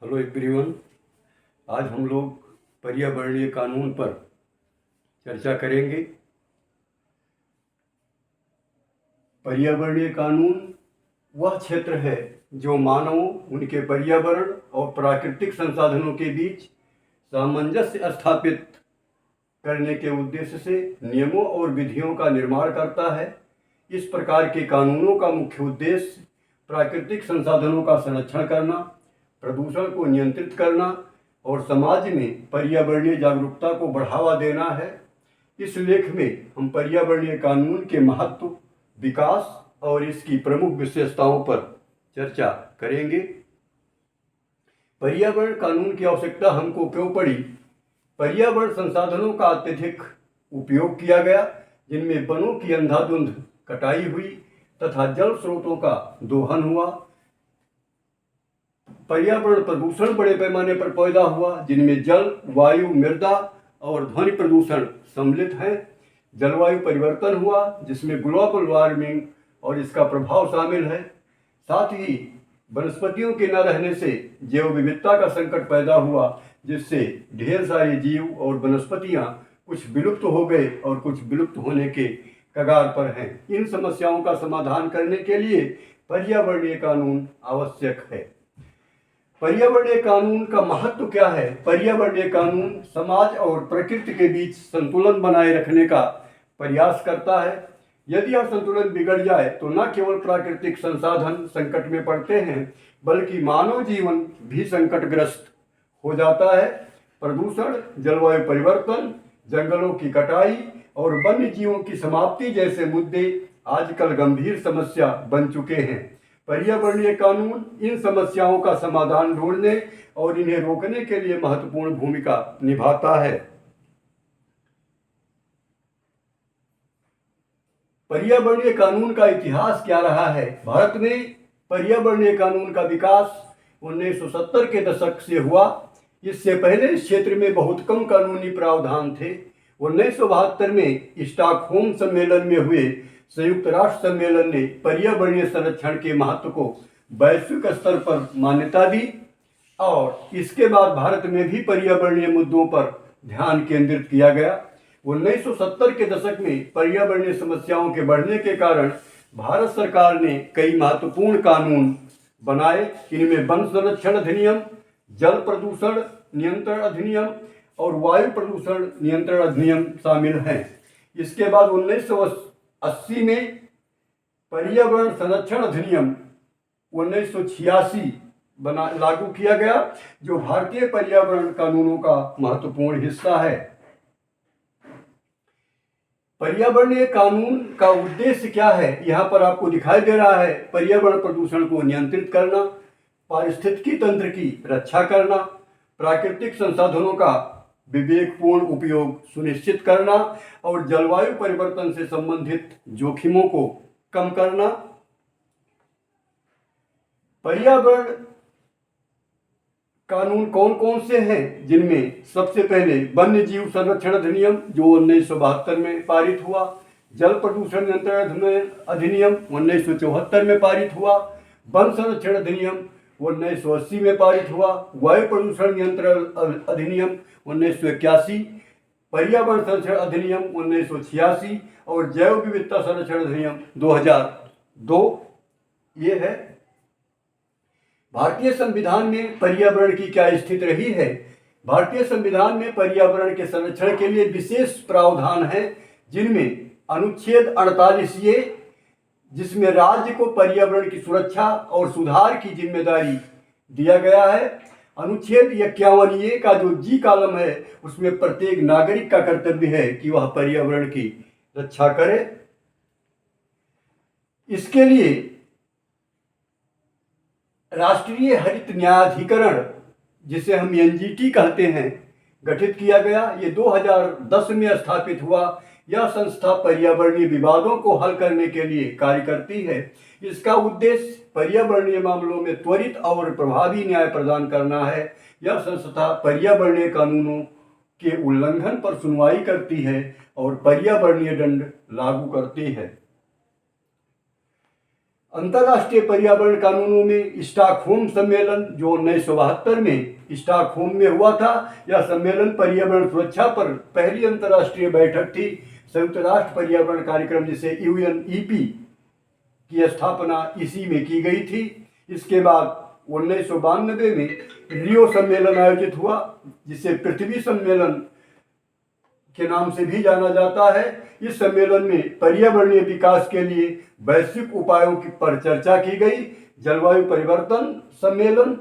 Hello everyone. आज हम लोग पर्यावरणीय कानून पर चर्चा करेंगे। पर्यावरणीय कानून वह क्षेत्र है जो मानवों, उनके पर्यावरण और प्राकृतिक संसाधनों के बीच सामंजस्य स्थापित करने के उद्देश्य से नियमों और विधियों का निर्माण करता है। इस प्रकार के कानूनों का मुख्य उद्देश्य प्राकृतिक संसाधनों का संरक्षण करना, प्रदूषण को नियंत्रित करना और समाज में पर्यावरणीय जागरूकता को बढ़ावा देना है। इस लेख में हम पर्यावरणीय कानून के महत्व, विकास और इसकी प्रमुख विशेषताओं पर चर्चा करेंगे। पर्यावरण कानून की आवश्यकता हमको क्यों पड़ी? पर्यावरण संसाधनों का अत्यधिक उपयोग किया गया, जिनमें वनों की अंधाधुंध कटाई हुई तथा जल स्रोतों का दोहन हुआ। पर्यावरण प्रदूषण बड़े पैमाने पर पैदा हुआ, जिनमें जल, वायु, मृदा और ध्वनि प्रदूषण सम्मिलित हैं। जलवायु परिवर्तन हुआ, जिसमें ग्लोबल वार्मिंग और इसका प्रभाव शामिल है। साथ ही वनस्पतियों के न रहने से जैव विविधता का संकट पैदा हुआ, जिससे ढेर सारे जीव और वनस्पतियां कुछ विलुप्त हो गए और कुछ विलुप्त होने के कगार पर हैं। इन समस्याओं का समाधान करने के लिए पर्यावरणीय कानून आवश्यक है। पर्यावरणीय कानून का महत्व क्या है? पर्यावरणीय कानून समाज और प्रकृति के बीच संतुलन बनाए रखने का प्रयास करता है। यदि यह संतुलन बिगड़ जाए तो न केवल प्राकृतिक संसाधन संकट में पड़ते हैं, बल्कि मानव जीवन भी संकटग्रस्त हो जाता है। प्रदूषण, जलवायु परिवर्तन, जंगलों की कटाई और वन्य जीवों की समाप्ति जैसे मुद्दे आजकल गंभीर समस्या बन चुके हैं। पर्यावरणीय कानून इन समस्याओं का समाधान ढूंढने और इन्हें रोकने के लिए महत्वपूर्ण भूमिका निभाता है। पर्यावरणीय कानून का इतिहास क्या रहा है? भारत में पर्यावरणीय कानून का विकास 1970 के दशक से हुआ। इससे पहले इस क्षेत्र में बहुत कम कानूनी प्रावधान थे। 1972 में स्टॉकहोम सम्मेलन में हुए संयुक्त राष्ट्र सम्मेलन ने पर्यावरणीय संरक्षण के महत्व को वैश्विक स्तर पर मान्यता दी और इसके बाद भारत में भी पर्यावरणीय मुद्दों पर ध्यान केंद्रित किया गया। 1970 के दशक में पर्यावरणीय समस्याओं के बढ़ने के कारण भारत सरकार ने कई महत्वपूर्ण कानून बनाए। इनमें वन संरक्षण अधिनियम, जल प्रदूषण नियंत्रण अधिनियम और वायु प्रदूषण नियंत्रण अधिनियम शामिल हैं। इसके बाद 1980 में पर्यावरण संरक्षण अधिनियम 1986 लागू किया गया, जो भारतीय पर्यावरण कानूनों का महत्वपूर्ण हिस्सा है। पर्यावरणीय कानून का उद्देश्य क्या है? यहाँ पर आपको दिखाई दे रहा है। पर्यावरण प्रदूषण को नियंत्रित करना, पारिस्थितिकी तंत्र की रक्षा करना, प्राकृतिक संसाधनों का विवेकपूर्ण उपयोग सुनिश्चित करना और जलवायु परिवर्तन से संबंधित जोखिमों को कम करना। पर्यावरण कानून कौन कौन से हैं? जिनमें सबसे पहले वन्य जीव संरक्षण अधिनियम, जो 1972 में पारित हुआ। जल प्रदूषण नियंत्रण अधिनियम 1974 में पारित हुआ। वन संरक्षण अधिनियम 1980 में पारित हुआ। वायु प्रदूषण नियंत्रण अधिनियम 1981, पर्यावरण संरक्षण अधिनियम 1986 और जैव विविधता संरक्षण अधिनियम 2002। ये है। भारतीय संविधान में पर्यावरण की क्या स्थिति रही है? भारतीय संविधान में पर्यावरण के संरक्षण के लिए विशेष प्रावधान है, जिनमें अनुच्छेद 48 ये, जिसमें राज्य को पर्यावरण की सुरक्षा और सुधार की जिम्मेदारी दिया गया है। अनुच्छेद 51 ये का जो जी कॉलम है, उसमें प्रत्येक नागरिक का कर्तव्य है कि वह पर्यावरण की रक्षा करे। इसके लिए राष्ट्रीय हरित न्यायाधिकरण, जिसे हम एनजीटी कहते हैं, गठित किया गया। ये 2010 में स्थापित हुआ। यह संस्था पर्यावरणीय विवादों को हल करने के लिए कार्य करती है। इसका उद्देश्य पर्यावरणीय मामलों में त्वरित और प्रभावी न्याय प्रदान करना है। यह संस्था पर्यावरणीय कानूनों के उल्लंघन पर सुनवाई करती है और पर्यावरणीय दंड लागू करती है। अंतर्राष्ट्रीय पर्यावरण कानूनों में स्टॉकहोम सम्मेलन जो 1972 में स्टॉकहोम में हुआ था, यह सम्मेलन पर्यावरण सुरक्षा पर पहली अंतर्राष्ट्रीय बैठक थी। संयुक्त राष्ट्र पर्यावरण कार्यक्रम जिसे यूएनईपी की स्थापना इसी में की गई थी। इसके बाद 1992 में रियो सम्मेलन आयोजित हुआ, जिसे पृथ्वी सम्मेलन के नाम से भी जाना जाता है। इस सम्मेलन में पर्यावरणीय विकास के लिए वैश्विक उपायों की पर चर्चा की गई। जलवायु परिवर्तन सम्मेलन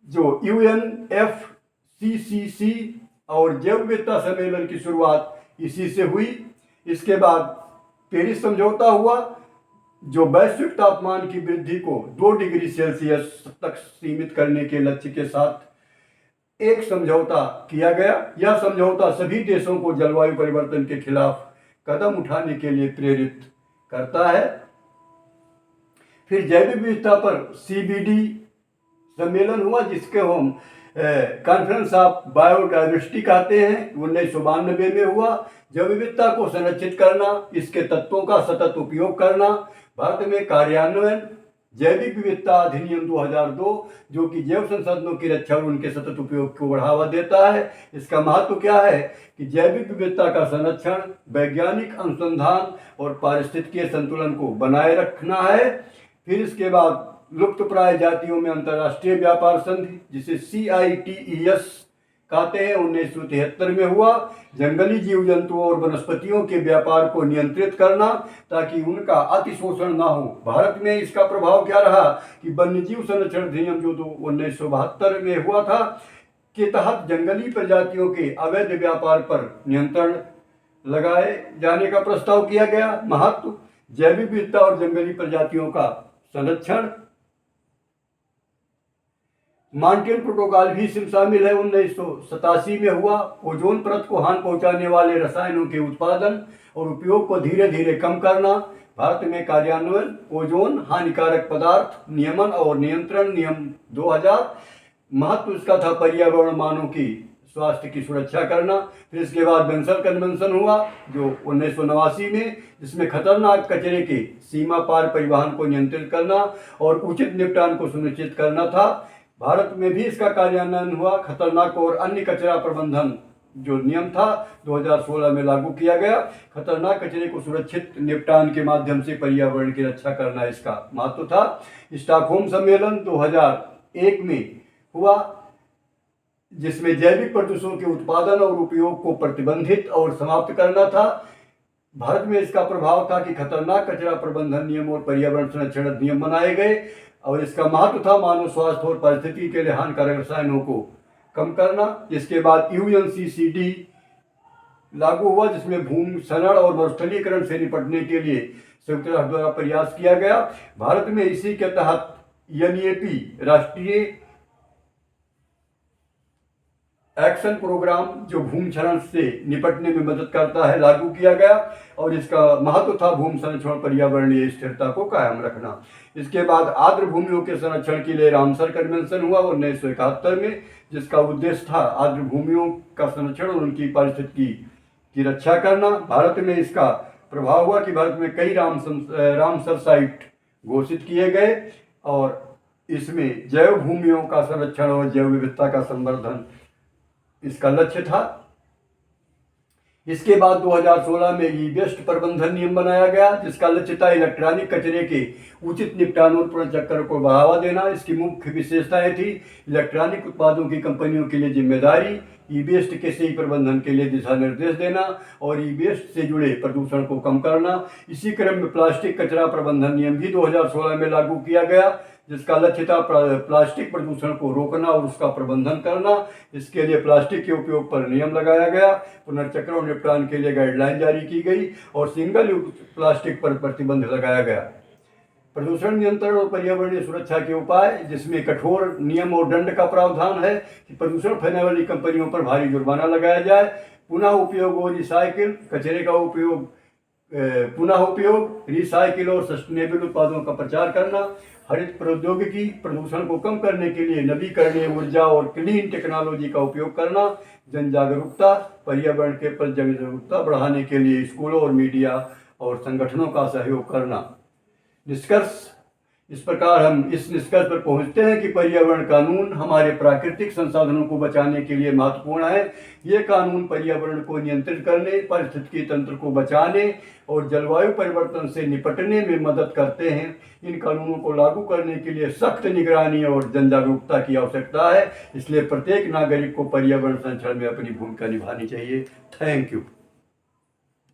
जो UNFCCC और जैव विविधता सम्मेलन की शुरुआत इसी से हुई। इसके बाद पेरिस समझौता हुआ जो वैश्विक तापमान की वृद्धि को 2 डिग्री सेल्सियस तक सीमित करने के लक्ष्य के साथ एक समझौता किया गया। यह समझौता सभी देशों को जलवायु परिवर्तन के खिलाफ कदम उठाने के लिए प्रेरित करता है। फिर जैव विविधता पर CBD सम्मेलन हुआ, जिसके हम कॉन्फ्रेंस ऑफ बायोडाइवर्सिटी कहते हैं, 1992 में हुआ। जैव विविधता को संरक्षित करना, इसके तत्वों का सतत उपयोग करना, भारत में कार्यान्वयन जैविक विविधता अधिनियम 2002 जो कि जैव संसाधनों की रक्षा और उनके सतत उपयोग को बढ़ावा देता है। इसका महत्व क्या है कि जैविक विविधता का संरक्षण, वैज्ञानिक अनुसंधान और पारिस्थितिकीय संतुलन को बनाए रखना है। फिर इसके बाद लुप्तप्राय जातियों में अंतर्राष्ट्रीय व्यापार संधि जिसे CITES कहते हैं, 1973 में हुआ। जंगली जीव जंतुओं और वनस्पतियों के व्यापार को नियंत्रित करना ताकि उनका अतिशोषण ना हो। भारत में इसका प्रभाव क्या रहा कि वन्यजीव संरक्षण अधिनियम जो 1972 में हुआ था के तहत जंगली प्रजातियों के अवैध व्यापार पर नियंत्रण लगाए जाने का प्रस्ताव किया गया। महत्व जैविक विविधता और जंगली प्रजातियों का संरक्षण। मॉन्ट्रियल प्रोटोकॉल भी इसमें शामिल है, 1987 में हुआ। ओजोन परत को हानि पहुंचाने वाले रसायनों के उत्पादन और उपयोग को धीरे धीरे कम करना। भारत में कार्यान्वयन ओजोन हानिकारक पदार्थ नियमन और नियंत्रण नियम 2000। महत्व इसका था पर्यावरण मानव की स्वास्थ्य की सुरक्षा करना। फिर इसके बाद बेंसल कन्वेंशन हुआ जो 1989 में, जिसमें खतरनाक कचरे के सीमा पार परिवहन को नियंत्रित करना और उचित निपटान को सुनिश्चित करना था। भारत में भी इसका कार्यान्वयन हुआ। खतरनाक और अन्य कचरा प्रबंधन जो नियम था 2016 में लागू किया गया। खतरनाक कचरे को सुरक्षित निपटान के माध्यम से पर्यावरण की रक्षा करना इसका महत्व था। स्टॉकहोम सम्मेलन 2001 में हुआ, जिसमें जैविक प्रदूषणों के उत्पादन और उपयोग को प्रतिबंधित और समाप्त करना था। भारत में इसका प्रभाव था कि खतरनाक कचरा प्रबंधन नियम और पर्यावरण संरक्षण नियम बनाए गए और इसका महत्व था मानव स्वास्थ्य और परिस्थिति के लिए हानिकारक रसायनों को कम करना। इसके बाद UNCCD लागू हुआ, जिसमें भूमि क्षरण और मरुस्थलीकरण से निपटने के लिए संयुक्त राष्ट्र द्वारा प्रयास किया गया। भारत में इसी के तहत NEP राष्ट्रीय एक्शन प्रोग्राम जो भूमि क्षरण से निपटने में मदद करता है लागू किया गया और इसका महत्व था भूमि संरक्षण पर्यावरणीय स्थिरता को कायम रखना। इसके बाद आर्द्र भूमियों के संरक्षण के लिए रामसर कन्वेंशन हुआ 1971 में, जिसका उद्देश्य था आर्द्र भूमियों का संरक्षण और उनकी पारिस्थितिकी की रक्षा करना। भारत में इसका प्रभाव हुआ कि भारत में कई रामसर साइट घोषित किए गए और इसमें जैव भूमियों का संरक्षण और जैव विविधता का संवर्धन इसका लक्ष्य था। इसके बाद 2016 में ई-वेस्ट प्रबंधन नियम बनाया गया, जिसका लक्ष्य था इलेक्ट्रॉनिक कचरे के उचित निपटान और पुनर्चक्र को बढ़ावा देना। इसकी मुख्य विशेषताएं थी इलेक्ट्रॉनिक उत्पादों की कंपनियों के लिए जिम्मेदारी, ई-वेस्ट के सही प्रबंधन के लिए दिशा निर्देश देना और ई-वेस्ट से जुड़े प्रदूषण को कम करना। इसी क्रम में प्लास्टिक कचरा प्रबंधन नियम भी 2016 में लागू किया गया, जिसका लक्ष्य था प्लास्टिक प्रदूषण को रोकना और उसका प्रबंधन करना। इसके लिए प्लास्टिक के उपयोग पर नियम लगाया गया, पुनर्चक्र और निपटान के लिए गाइडलाइन जारी की गई और सिंगल यूज प्लास्टिक पर प्रतिबंध लगाया गया। प्रदूषण नियंत्रण और पर्यावरणीय सुरक्षा के उपाय, जिसमें कठोर नियम और दंड का प्रावधान है कि प्रदूषण फैलाने वाली कंपनियों पर भारी जुर्माना लगाया जाए। पुनः उपयोग और रिसाइकिल, कचरे का उपयोग पुनः उपयोग, रिसाइकिल और सस्टेनेबल उत्पादों का प्रचार करना। हरित प्रौद्योगिकी, प्रदूषण को कम करने के लिए नवीकरणीय ऊर्जा और क्लीन टेक्नोलॉजी का उपयोग करना। जन जागरूकता, पर्यावरण के प्रति जन जागरूकता बढ़ाने के लिए स्कूलों और मीडिया और संगठनों का सहयोग करना। निष्कर्ष, इस प्रकार हम इस निष्कर्ष पर पहुंचते हैं कि पर्यावरण कानून हमारे प्राकृतिक संसाधनों को बचाने के लिए महत्वपूर्ण है। ये कानून पर्यावरण को नियंत्रित करने, पारिस्थितिकी तंत्र को बचाने और जलवायु परिवर्तन से निपटने में मदद करते हैं। इन कानूनों को लागू करने के लिए सख्त निगरानी और जन जागरूकता की आवश्यकता है। इसलिए प्रत्येक नागरिक को पर्यावरण संरक्षण में अपनी भूमिका निभानी चाहिए। Thank you.